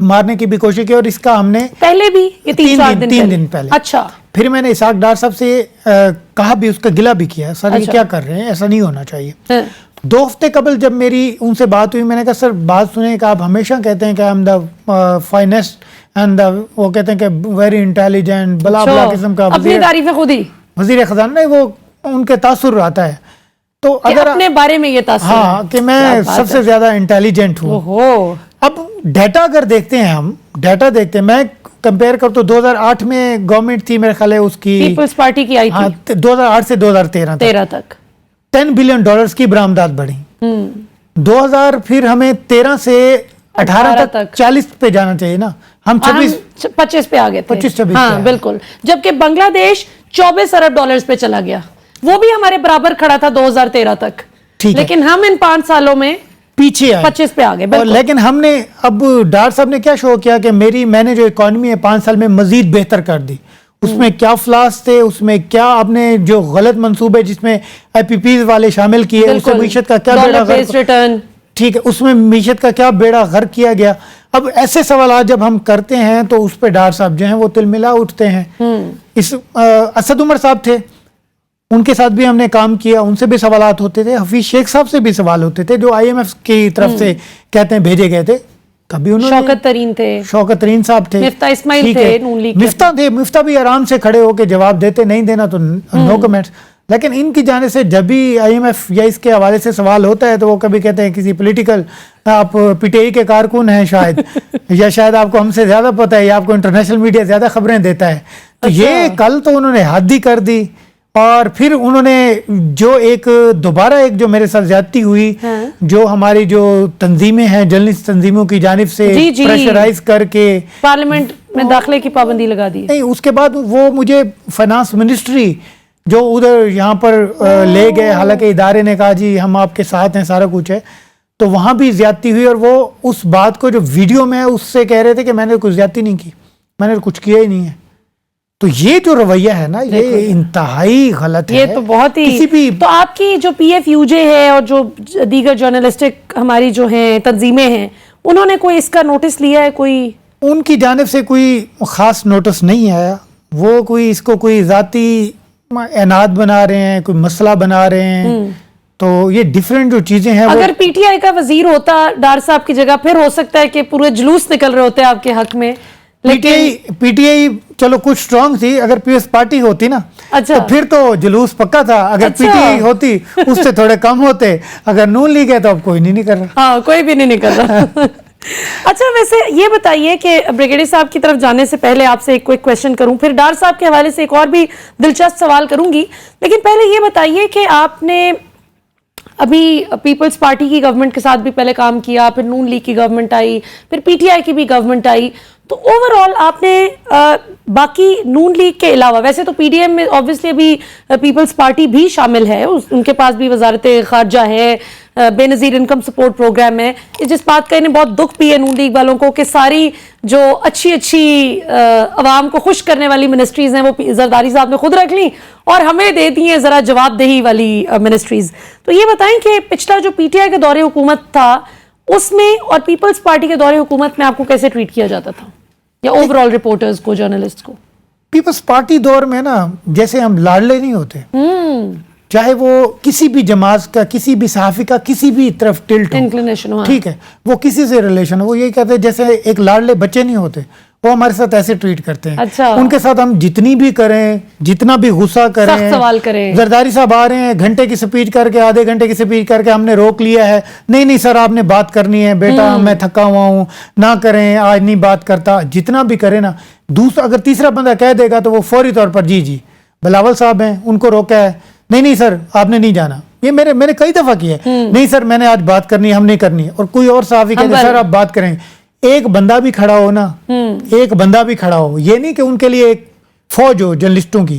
مارنے کی بھی کوشش کی, اور اس کا ہم نے پہلے بھی یہ 3 دن پہلے. اچھا. پھر میں نے اسحاق ڈار صاحب سے کہا بھی, اس کا گلہ بھی کیا, سر یہ کیا کر رہے ہیں, ایسا نہیں ہونا چاہیے. 2 ہفتے قبل جب میری ان سے بات ہوئی, میں نے کہا سر بات سنیں کہ آپ ہمیشہ کہتے ہیں کہ I am the finest and وہ کہتے ہیں کہ ویری انٹیلیجنٹ بلا بلا قسم کا اپنی تعریفیں خود ہی وزیر خزانہ, نہیں وہ ان کے تاثر آتا ہے. تو اگر اپنے بارے میں یہ تاثر, ہاں کہ میں سب سے زیادہ انٹیلیجنٹ ہوں. اب ڈیٹا اگر دیکھتے ہیں, ہم ڈیٹا دیکھتے ہیں, میں کمپیئر کر تو 2008 میں گورنمنٹ تھی میرے خیال ہے اس کی پیپلز پارٹی کی آئی تھی 2008 سے 2013 تک $10 بلین کی برآمدات بڑھی. 2000 پھر ہمیں 13 سے 18 تک 40 پہ جانا چاہیے نا, ہم 25 پہ آگے تھے. 25 ہاں بالکل. جبکہ بنگلہ دیش $24 ارب پہ چلا گیا, وہ بھی ہمارے برابر کھڑا تھا 2013 تک, لیکن ہم ان 5 سالوں میں پیچھے آئے 25 پہ آگے. لیکن ہم نے اب ڈار صاحب نے کیا شو کیا کہ میں نے جو اکانومی ہے 5 سال میں مزید بہتر کر دی. اس میں کیا فلاس تھے, اس میں کیا آپ نے جو غلط منصوبے جس میں آئی پی پیز والے شامل کیے, اس سے معیشت کا کیا بیڑا غرق, ٹھیک ہے, اس میں معیشت کا کیا بیڑا غرق کیا گیا. اب ایسے سوالات جب ہم کرتے ہیں تو اس پہ ڈار صاحب جو ہیں وہ تل ملا اٹھتے ہیں. اسد عمر صاحب تھے, ان کے ساتھ بھی ہم نے کام کیا, ان سے بھی سوالات ہوتے تھے. حفیظ شیخ صاحب سے بھی سوال ہوتے تھے جو IMF کی طرف سے کہتے ہیں بھیجے گئے تھے. کبھی انہوں نے شوکت ترین تھے, شوکت ترین صاحب تھے, مفتاح اسماعیل تھے, نون لیگ مفتاح بھی آرام سے کھڑے ہو کے جواب دیتے, نہیں دینا تو نو کمنٹس. لیکن ان کی جانب سے جب بھی IMF یا اس کے حوالے سے سوال ہوتا ہے تو وہ کبھی کہتے ہیں کسی پولیٹیکل, آپ PTI کے کارکن ہیں شاید, یا شاید آپ کو ہم سے زیادہ پتہ ہے, یا آپ کو انٹرنیشنل میڈیا زیادہ خبریں دیتا ہے. تو یہ کل تو انہوں نے حد ہی کر دی. اور پھر انہوں نے جو دوبارہ ایک جو میرے ساتھ زیادتی ہوئی, جو ہماری جو تنظیمیں ہیں جرنلسٹ تنظیموں کی جانب سے پریشرائز کر کے پارلیمنٹ میں داخلے کی پابندی لگا دی. نہیں, اس کے بعد وہ مجھے فائنانس منسٹری جو ادھر یہاں پر لے گئے, حالانکہ ادارے نے کہا جی ہم آپ کے ساتھ ہیں, سارا کچھ ہے, تو وہاں بھی زیادتی ہوئی. اور وہ اس بات کو جو ویڈیو میں اس سے کہہ رہے تھے کہ میں نے کچھ زیادتی نہیں کی, میں نے کچھ کیا ہی نہیں ہے. تو یہ جو رویہ ہے نا, یہ انتہائی غلط ہے. یہ تو بہت ہی, تو آپ کی جو PFUJ ہے اور جو دیگر جرنلسٹک ہماری جو ہیں تنظیمیں ہیں, انہوں نے کوئی اس کا نوٹس لیا ہے؟ کوئی ان کی جانب سے کوئی خاص نوٹس نہیں آیا. وہ کوئی اس کو کوئی ذاتی اعناد بنا رہے ہیں, کوئی مسئلہ بنا رہے ہیں. تو یہ ڈیفرنٹ جو چیزیں ہیں, اگر PTI کا وزیر ہوتا ڈار صاحب کی جگہ, پھر ہو سکتا ہے کہ پورے جلوس نکل رہے ہوتے آپ کے حق میں. PTI چلو کچھ سٹرونگ تھی, اگر PS پارٹی ہوتی نا تو پھر تو جلوس پکا تھا. اگر PTI ہوتی اس سے تھوڑے کم ہوتے, اگر نون لیگ ہے تو اب کوئی نہیں کر رہا. ہاں, کوئی بھی نہیں کر رہا. اچھا, ویسے یہ بتائیے کہ بریگیڈیئر صاحب کی طرف جانے سے پہلے آپ سے ایک کوئک کویشچن کروں, پھر ڈار صاحب کے حوالے سے ایک اور بھی دلچسپ سوال کروں گی, لیکن پہلے یہ بتائیے کہ آپ نے ابھی پیپلز پارٹی کی گورنمنٹ کے ساتھ بھی پہلے کام کیا, پھر نون لیگ کی گورنمنٹ آئی, پھر PTI کی بھی گورنمنٹ آئی, تو اوور آل آپ نے باقی نون لیگ کے علاوہ, ویسے تو PDM میں آبویسلی ابھی پیپلز پارٹی بھی شامل ہے, ان کے پاس بھی وزارت خارجہ ہے, بے نظیر انکم سپورٹ پروگرام ہے, جس بات کا انہیں بہت دکھ بھی ہے نون لیگ والوں کو کہ ساری جو اچھی عوام کو خوش کرنے والی منسٹریز ہیں وہ زرداری صاحب نے خود رکھ لیں اور ہمیں دے دی ہیں ذرا جواب دہی والی منسٹریز. تو یہ بتائیں کہ پچھلا جو PTI کا دور حکومت تھا اس میں اور پیپلز پارٹی کے دور حکومت میں آپ کو کیسے ٹریٹ کیا جاتا تھا, یا اوور آل رپورٹرز کو, جرنلسٹ کو؟ پیپلز پارٹی دور میں نا جیسے ہم لاڈلے نہیں ہوتے, چاہے وہ کسی بھی جماعت کا, کسی بھی صحافی کا کسی بھی طرف ٹلٹ ہو, ٹھیک ہے, وہ کسی سے ریلیشن ہو, وہ یہی کہتے ہیں جیسے ایک لاڈلے بچے نہیں ہوتے, وہ ہمارے ساتھ ایسے ٹریٹ کرتے ہیں. ان کے ساتھ ہم جتنی بھی کریں, جتنا بھی غصہ کریں, سوال کریں, زرداری صاحب آ رہے ہیں گھنٹے کی سپیچ کر کے, آدھے گھنٹے کی سپیچ کر کے ہم نے روک لیا ہے, نہیں سر آپ نے بات کرنی ہے, بیٹا میں تھکا ہوا ہوں, نہ کریں, آج نہیں بات کرتا, جتنا بھی کرے نا. دوسرا اگر تیسرا بندہ کہہ دے گا تو وہ فوری طور پر جی بلاول صاحب ہیں, ان کو روکا ہے, نہیں سر آپ نے نہیں جانا. یہ میں نے کئی دفعہ کیا ہے, نہیں سر میں نے آج بات کرنی ہے, ہم نہیں کرنی. اور کوئی اور صحافی کہتے سر آپ بات کریں. ایک بندہ بھی کھڑا ہو نا, ایک بندہ بھی کھڑا ہو, یہ نہیں کہ ان کے لیے ایک فوج ہو جرنلسٹوں کی,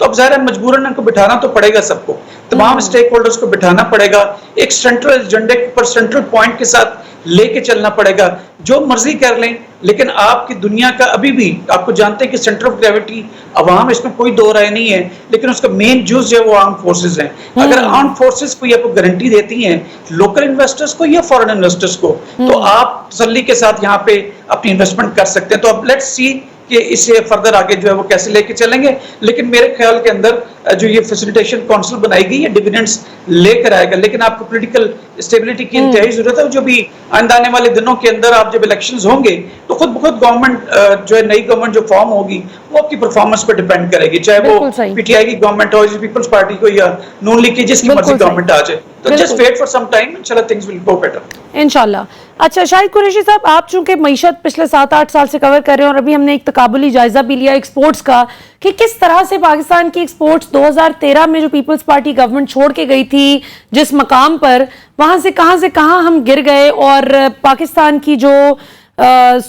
تو اب ظاہر ہے مجبوراً ان کو بٹھانا تو پڑے گا سب کو, تمام اسٹیک ہولڈرز کو بٹھانا پڑے گا, ایک سینٹرل ایجنڈے پر سینٹرل پوائنٹ کے ساتھ لے کے چلنا پڑے گا, جو مرضی کر لیں. لیکن آپ کی دنیا کا ابھی بھی آپ کو جانتے ہیں کہ سینٹر آف گریوٹی عوام, اس میں کوئی دو رائے نہیں ہے, لیکن اس کا مین جوز جو ہے وہ آرم فورسز ہیں. اگر آرم فورسز کو یہ گارنٹی دیتی ہیں لوکل انویسٹرز کو یا فورن انویسٹرز کو, تو آپ تسلی کے ساتھ یہاں پہ اپنی انویسٹمنٹ کر سکتے ہیں. تو اب لیٹس سی کہ اسے فردر آگے جو ہے وہ کیسے لے کے چلیں گے. لیکن میرے خیال کے اندر جو یہ فیسیلیٹیشن کونسل بنائی گئی یہ ڈیویڈنڈز لے کر آئے گا, لیکن آپ کو پولیٹیکل اسٹیبلٹی کی انتہائی ضرورت ہے. جو بھی آئندہ آنے والے دنوں کے اندر آپ جب الیکشنز ہوں گے تو خود بخود گورنمنٹ جو ہے نئی گورنمنٹ جو فارم ہوگی وہ آپ کی پرفارمنس پہ ڈیپینڈ کرے گی, چاہے وہ پی ٹی آئی کی گورنمنٹ ہو, پیپلز پارٹی کو, یا نون لیگ کی, جس کی مرضی گورنمنٹ آ جائے. تو just wait for some time, انشاءاللہ تھنگز ول گو بیٹر انشاءاللہ. اچھا شاہد قریشی صاحب, آپ چونکہ معیشت پچھلے 7-8 سال سے کور کر رہے ہیں اور ابھی ہم نے ایک تقابلی جائزہ بھی لیا ایکسپورٹس کا کہ کس طرح سے پاکستان کی ایکسپورٹس 2013 میں جو پیپلز پارٹی گورنمنٹ چھوڑ کے گئی تھی جس مقام پر, وہاں سے کہاں ہم گر گئے, اور پاکستان کی جو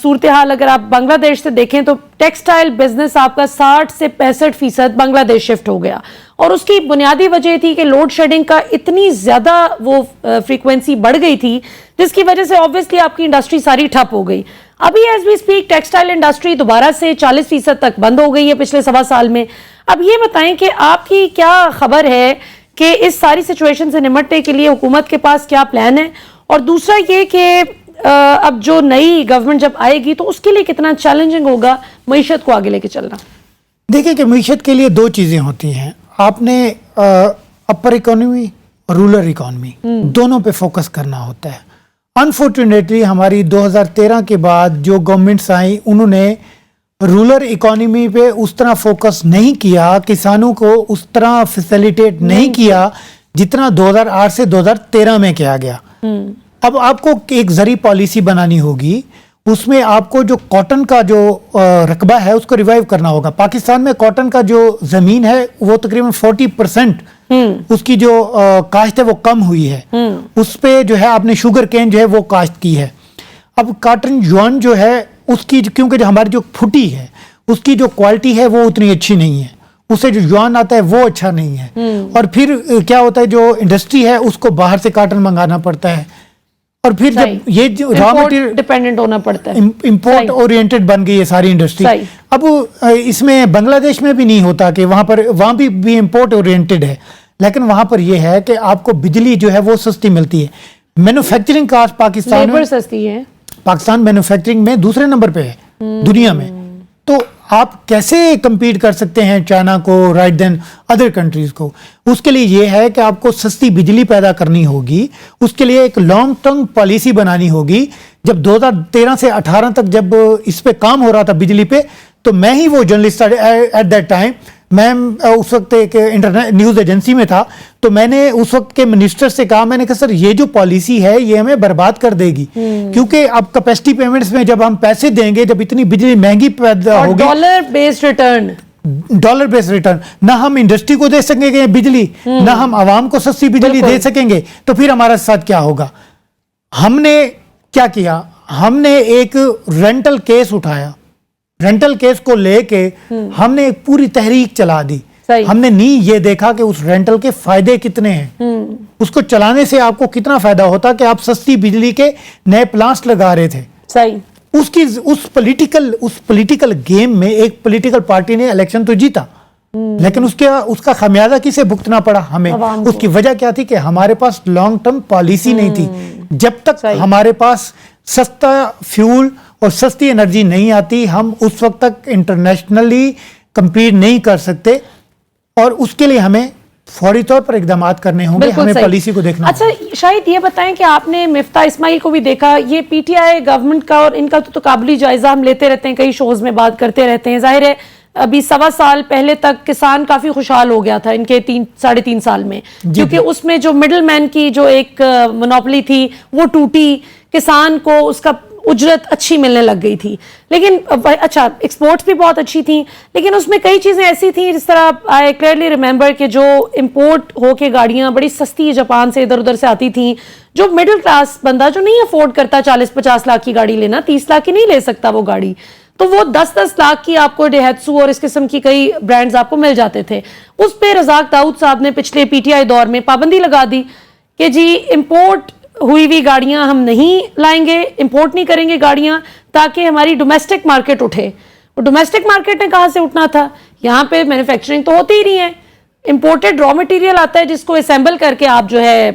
صورتحال اگر آپ بنگلہ دیش سے دیکھیں تو ٹیکسٹائل بزنس آپ کا 60 سے 65% بنگلہ دیش شفٹ ہو گیا, اور اس کی بنیادی وجہ تھی کہ لوڈ شیڈنگ کا اتنی زیادہ وہ فریکوینسی بڑھ گئی تھی جس کی وجہ سے آبویسلی آپ کی انڈسٹری ساری ٹھپ ہو گئی. ابھی as we speak textile industry دوبارہ سے 40% تک بند ہو گئی ہے پچھلے سوا سال میں. اب یہ بتائیں کہ آپ کی کیا خبر ہے کہ اس ساری سچویشن سے نمٹنے کے لیے حکومت کے پاس کیا پلان ہے, اور دوسرا یہ کہ اب جو نئی گورنمنٹ جب آئے گی تو اس کے لیے کتنا چیلنجنگ ہوگا معیشت کو آگے لے کے چلنا. دیکھیں کہ معیشت کے لیے دو چیزیں ہوتی ہیں, آپ نے اپر اکانومی اور رورل اکانومی دونوں پہ فوکس کرنا ہوتا ہے. انفارچونیٹلی ہماری 2013 کے بعد جو گورنمنٹس آئیں انہوں نے رورل اکانومی پہ اس طرح فوکس نہیں کیا, کسانوں کو اس طرح فیسیلیٹیٹ نہیں کیا جتنا 2008 سے 2013 میں کیا گیا. اب آپ کو ایک زرعی پالیسی بنانی ہوگی, اس میں آپ کو جو کاٹن کا جو رقبہ ہے اس کو ریوائیو کرنا ہوگا. پاکستان میں کاٹن کا جو زمین ہے وہ تقریباً 40% اس کی جو کاشت ہے وہ کم ہوئی ہے. اس پہ جو ہے آپ نے شوگر کین جو ہے وہ کاشت کی ہے. اب کاٹن یوان جو ہے اس کی کیونکہ جو ہماری جو پھٹی ہے اس کی جو کوالٹی ہے وہ اتنی اچھی نہیں ہے, اسے جو یوان آتا ہے وہ اچھا نہیں ہے, اور پھر کیا ہوتا ہے جو انڈسٹری ہے اس کو باہر سے کاٹن منگانا پڑتا ہے, اور پھر جب یہ را مٹیریل ڈیپینڈنٹ ہونا پڑتا ہے, امپورٹ اورینٹڈ بن گئی ہے ساری انڈسٹری. اب اس میں بنگلہ دیش میں بھی نہیں ہوتا کہ وہاں بھی امپورٹ اورینٹڈ ہے, لیکن وہاں پر یہ ہے کہ آپ کو بجلی جو ہے وہ سستی ملتی ہے. مینوفیکچرنگ کاسٹ پاکستان مینوفیکچرنگ میں دوسرے نمبر پہ ہے دنیا میں. تو آپ کیسے کمپیٹ کر سکتے ہیں چائنا کو رائٹ دین ادر کنٹریز کو؟ اس کے لیے یہ ہے کہ آپ کو سستی بجلی پیدا کرنی ہوگی, اس کے لیے ایک لانگ ٹرم پالیسی بنانی ہوگی. جب 2013 سے 18 تک جب اس پہ کام ہو رہا تھا بجلی پہ, تو میں ہی وہ جرنلسٹ ایٹ دیٹ ٹائم, میں اس وقت ایک انٹرنیٹ نیوز ایجنسی میں تھا, تو میں نے اس وقت کے منسٹر سے کہا, میں نے کہا سر یہ جو پالیسی ہے یہ ہمیں برباد کر دے گی, کیونکہ اب کیپیسٹی پیمنٹس میں جب ہم پیسے دیں گے, جب اتنی بجلی مہنگی پیدا ہوگی, ڈالر بیس ریٹرن نہ ہم انڈسٹری کو دے سکیں گے بجلی, نہ ہم عوام کو سستی بجلی دے سکیں گے, تو پھر ہمارا ساتھ کیا ہوگا؟ ہم نے کیا کیا, ہم نے ایک رینٹل کیس اٹھایا, رینٹل کیس کو لے کے ہم نے ایک پوری تحریک چلا دی. ہم نے نہیں یہ دیکھا کہ اس رینٹل کے فائدے کتنے ہیں, اس کو چلانے سے آپ کو کتنا فائدہ ہوتا کہ آپ سستی بجلی کے نئے پلانٹس لگا رہے تھے. اس پولیٹیکل گیم میں ایک پولیٹیکل پارٹی نے الیکشن تو جیتا, لیکن اس کا خمیازہ کسے بھگتنا پڑا ہمیں. اس کی وجہ کیا تھی کہ ہمارے پاس لانگ ٹرم پالیسی نہیں تھی. جب تک ہمارے پاس سستا فیول اور سستی انرجی نہیں آتی, ہم اس وقت تک انٹرنیشنلی کمپیٹ نہیں کر سکتے, اور اس کے لیے ہمیں فوری طور پر اقدامات کرنے ہوں گے, ہمیں پالیسی کو دیکھنا. اچھا شاہد یہ بتائیں کہ آپ نے مفتاح اسماعیل کو بھی دیکھا, یہ پی ٹی آئی گورنمنٹ کا اور ان کا تو تقابلی جائزہ ہم لیتے رہتے ہیں, کئی شوز میں بات کرتے رہتے ہیں. ظاہر ہے ابھی 1.25 سال پہلے تک کسان کافی خوشحال ہو گیا تھا ان کے 3.5 سال میں, کیونکہ اس میں جو مڈل مین کی جو ایک مونوپلی تھی وہ ٹوٹی, کسان کو اس کا اجرت اچھی ملنے لگ گئی تھی. لیکن اچھا ایکسپورٹس بھی بہت اچھی تھیں, لیکن اس میں کئی چیزیں ایسی تھیں, جس طرح آئی کلیئرلی ریمبر کہ جو امپورٹ ہو کے گاڑیاں بڑی سستی جاپان سے ادھر ادھر سے آتی تھیں, جو مڈل کلاس بندہ جو نہیں افورڈ کرتا 40-50 لاکھ کی گاڑی لینا, 30 لاکھ کی نہیں لے سکتا وہ گاڑی, تو وہ 10-10 لاکھ کی آپ کو ڈیہیتسو اور اس قسم کی کئی برانڈز آپ کو مل جاتے تھے. اس پہ رزاق داؤد صاحب نے پچھلے پی ٹی آئی دور میں پابندی لگا دی کہ جی امپورٹ ہوئی ہوئی گاڑیاں ہم نہیں لائیں گے, امپورٹ نہیں کریں گے گاڑیاں تاکہ ہماری ڈومیسٹک مارکیٹ اٹھے. اور ڈومیسٹک مارکیٹ نے کہاں سے اٹھنا تھا؟ یہاں پہ مینوفیکچرنگ تو ہوتی ہی نہیں ہے, امپورٹڈ را مٹیریل آتا ہے جس کو اسمبل کر کے آپ جو ہے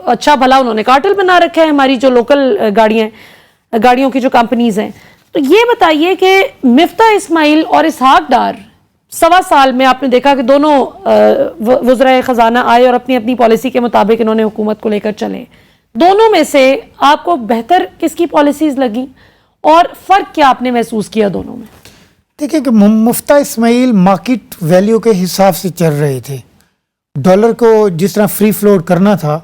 اچھا بھلا انہوں نے کارٹل بنا رکھا ہے ہماری جو لوکل گاڑیوں کی جو کمپنیز ہیں. تو یہ بتائیے کہ مفتاح اسماعیل اور اسحاق ڈار 1.25 سال میں آپ نے دیکھا کہ دونوں وزرائے خزانہ آئے اور اپنی اپنی پالیسی کے مطابق انہوں نے حکومت کو لے کر چلے. دونوں میں سے آپ کو بہتر کس کی پالیسیز لگیں اور فرق کیا آپ نے محسوس کیا دونوں میں؟ دیکھیں کہ مفتاح اسماعیل مارکیٹ ویلیو کے حساب سے چل رہے تھے, ڈالر کو جس طرح فری فلوٹ کرنا تھا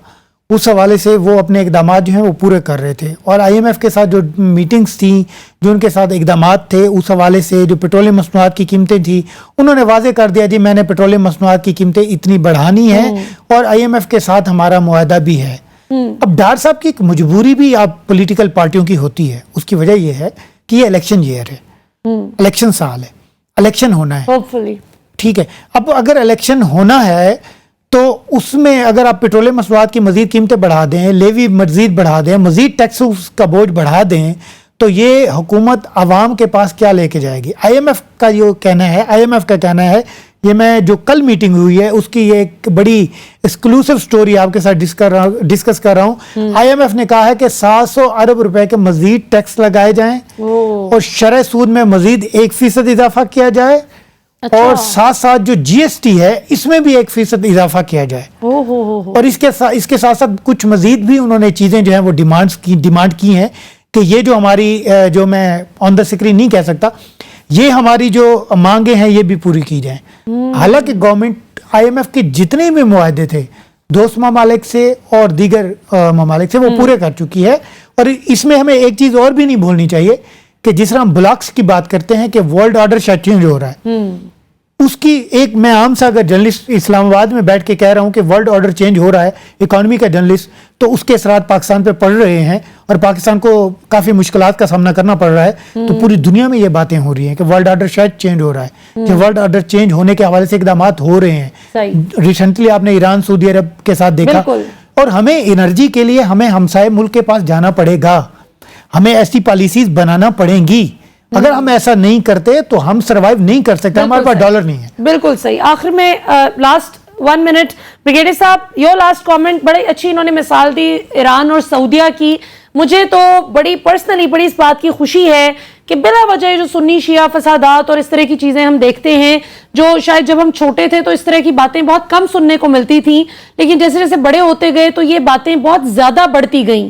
اس حوالے سے وہ اپنے اقدامات جو ہیں وہ پورے کر رہے تھے. اور آئی ایم ایف کے ساتھ جو میٹنگز تھیں, جو ان کے ساتھ اقدامات تھے, اس حوالے سے جو پیٹرولیم مصنوعات کی قیمتیں تھیں انہوں نے واضح کر دیا جی میں نے پیٹرولیم مصنوعات کی قیمتیں اتنی بڑھانی ہیں اور آئی ایم ایف کے ساتھ ہمارا معاہدہ بھی ہے. اب ڈار صاحب کی ایک مجبوری بھی آپ پولیٹیکل پارٹیوں کی ہوتی ہے, اس کی وجہ یہ ہے کہ یہ الیکشن ایئر ہے, الیکشن سال ہے, الیکشن ہونا ہے ہوپفلی, ٹھیک ہے. اب اگر الیکشن ہونا ہے تو اس میں اگر آپ پیٹرولیم مصنوعات کی مزید قیمتیں بڑھا دیں, لیوی مزید بڑھا دیں, مزید ٹیکس کا بوجھ بڑھا دیں تو یہ حکومت عوام کے پاس کیا لے کے جائے گی؟ آئی ایم ایف کا جو کہنا ہے, آئی ایم ایف کا کہنا ہے, یہ میں جو کل میٹنگ ہوئی ہے اس کی یہ ایک بڑی ایکسکلوسیو سٹوری آپ کے ساتھ ڈسکس کر رہا ہوں. آئی ایم ایف نے کہا ہے کہ 700 ارب روپے کے مزید ٹیکس لگائے جائیں اور شرح سود میں مزید 1% اضافہ کیا جائے اور ساتھ ساتھ جو جی ایس ٹی ہے اس میں بھی 1% اضافہ کیا جائے. اور اس کے ساتھ ساتھ کچھ مزید بھی انہوں نے چیزیں جو ہیں وہ ڈیمانڈ کی ہیں کہ یہ جو ہماری جو میں آن دا اسکرین نہیں کہہ سکتا, یہ ہماری جو مانگیں ہیں یہ بھی پوری کی جائیں. حالانکہ گورنمنٹ آئی ایم ایف کے جتنے بھی معاہدے تھے دوست ممالک سے اور دیگر ممالک سے وہ پورے کر چکی ہے. اور اس میں ہمیں ایک چیز اور بھی نہیں بھولنی چاہیے کہ جس طرح ہم بلاکس کی بات کرتے ہیں کہ ورلڈ آرڈر شاید چینج ہو رہا ہے, اس کی ایک میں عام سا اگر جرنلسٹ اسلام آباد میں بیٹھ کے کہہ رہا ہوں کہ ورلڈ آرڈر چینج ہو رہا ہے, اکانومی کا جرنلسٹ, تو اس کے اثرات پاکستان پہ پڑ رہے ہیں اور پاکستان کو کافی مشکلات کا سامنا کرنا پڑ رہا ہے. تو پوری دنیا میں یہ باتیں ہو رہی ہیں کہ ورلڈ آرڈر شاید چینج ہو رہا ہے, کہ ورلڈ آرڈر چینج ہونے کے حوالے سے اقدامات ہو رہے ہیں. ریسنٹلی آپ نے ایران سعودی عرب کے ساتھ دیکھا. اور ہمیں انرجی کے لیے ہمیں ہمسائے ملک کے پاس جانا پڑے گا, ہمیں ایسی پالیسیز بنانا پڑیں گی. اگر ہم ایسا نہیں کرتے تو ہم سروائیو نہیں کر سکتے, ہمارے پاس ڈالر نہیں ہے. بالکل صحیح. آخر میں لاسٹ 1 منٹ, بریگیڈیئر صاحب یور لاسٹ کامنٹ, بڑی اچھی انہوں نے مثال دی ایران اور سعودیہ کی. مجھے تو بڑی پرسنلی بڑی اس بات کی خوشی ہے کہ بلا وجہ جو سنی شیعہ فسادات اور اس طرح کی چیزیں ہم دیکھتے ہیں, جو شاید جب ہم چھوٹے تھے تو اس طرح کی باتیں بہت کم سننے کو ملتی تھیں, لیکن جیسے جیسے بڑے ہوتے گئے تو یہ باتیں بہت زیادہ بڑھتی گئیں.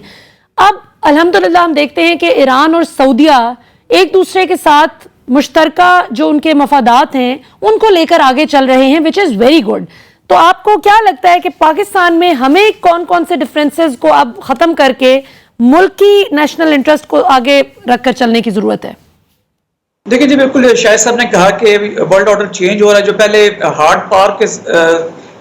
اب الحمدللہ ہم دیکھتے ہیں کہ ایران اور سعودیہ ایک دوسرے کے ساتھ مشترکہ جو ان کے مفادات ہیں ان کو لے کر آگے چل رہے ہیں, وچ از ویری گڈ. تو آپ کو کیا لگتا ہے کہ پاکستان میں ہمیں کون کون سے ڈفرینسز کو اب ختم کر کے ملک کی نیشنل انٹرسٹ کو آگے رکھ کر چلنے کی ضرورت ہے؟ دیکھیں جی بالکل شاہد صاحب نے کہا کہ ورلڈ آرڈر چینج ہو رہا ہے. جو پہلے ہارڈ پاور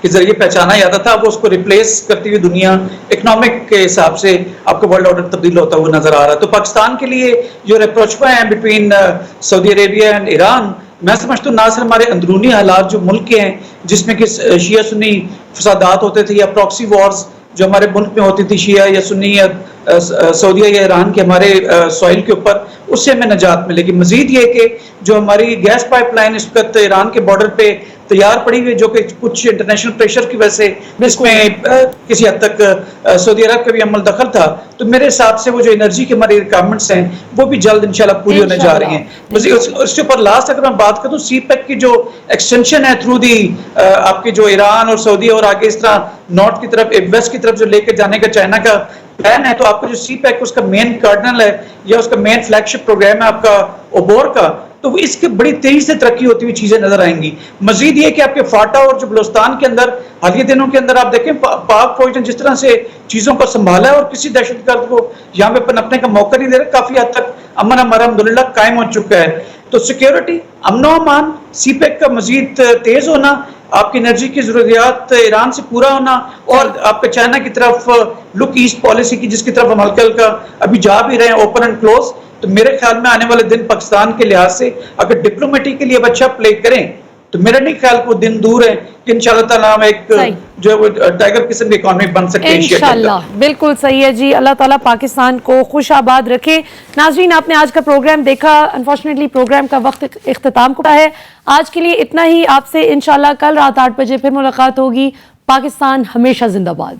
کے ذریعے پہچانا جاتا تھا وہ اس کو ریپلیس کرتی ہوئی دنیا اکنامک کے حساب سے آپ کو ورلڈ آرڈر تبدیل ہوتا ہوا نظر آ رہا ہے. تو پاکستان کے لیے جو ریپروچمنٹ ہیں between Saudi Arabia and Iran, میں سمجھتا ہوں نہ صرف ہمارے اندرونی حالات جو ملک کے ہیں جس میں کہ شیعہ سنی فسادات ہوتے تھے یا پراکسی وارز جو ہمارے ملک میں ہوتی تھی شیعہ یا سنی یا سعودیہ یا ایران کے ہمارے سوائل کے اوپر, اس سے ہمیں نجات ملے گی. مزید یہ کہ جو ہماری گیس پائپ لائن اس وقت ایران کے بارڈر پہ تیار پڑی ہوئی جو کہ کچھ انٹرنیشنل پریشر کی وجہ سے اس میں کسی حد تک سعودی عرب کا بھی عمل دخل تھا, تو میرے حساب سے وہ جو انرجی کی ہماری ریکوائرمنٹس ہیں وہ بھی جلد انشاءاللہ پوری ہونے جا رہی ہیں. اس کے اوپر لاسٹ اگر میں بات کروں سی پیک کی جو ایکسٹینشن ہے تھرو دی آپ کے جو ایران اور سعودی اور آگے اس طرح نارتھ کی طرف ویسٹ کی طرف جو لے کے جانے کا چائنا کا پلان ہے, تو آپ کا جو سی پیک اس کا مین کارڈنل ہے یا اس کا مین فلیگ شپ پروگرام ہے آپ کا اوبور کا, تو اس کے بڑی تیزی سے ترقی ہوتی ہوئی چیزیں نظر آئیں گی. مزید یہ کہ آپ کے فاٹا اور جو بلوچستان کے اندر حالیہ دنوں کے اندر آپ دیکھیں پاک فوج نے جس طرح سے چیزوں کو سنبھالا ہے اور کسی دہشت گرد کو یہاں پہ پنپنے کا موقع نہیں دے رہا, کافی حد تک امن ہمارا الحمدللہ قائم ہو چکا ہے. تو سیکیورٹی, امن و امان, سی پیک کا مزید تیز ہونا, آپ کی انرجی کی ضروریات ایران سے پورا ہونا, اور آپ کے چائنا کی طرف لک ایسٹ پالیسی کی جس کی طرف ہم ہلکا ہلکا ابھی جا بھی رہے ہیں اوپن اینڈ کلوز, تو میرے خیال میں آنے والے دن پاکستان کے لحاظ سے اگر ڈپلومیٹی کے لیے اب اچھا پلے کریں تو میرا نہیں خیال کو دن دور ہے کہ انشاءاللہ تعالیٰ ہم ایک جو ہے وہ ٹائگر قسم کی اکانومی بن سکتے ہیں انشاءاللہ. بالکل صحیح ہے جی. اللہ تعالیٰ پاکستان کو خوش آباد رکھے. ناظرین آپ نے آج کا پروگرام دیکھا. انفارچونیٹلی پروگرام کا وقت اختتام کو ہے. آج کے لیے اتنا ہی. آپ سے انشاءاللہ کل رات 8 بجے پھر ملاقات ہوگی. پاکستان ہمیشہ زندہ باد.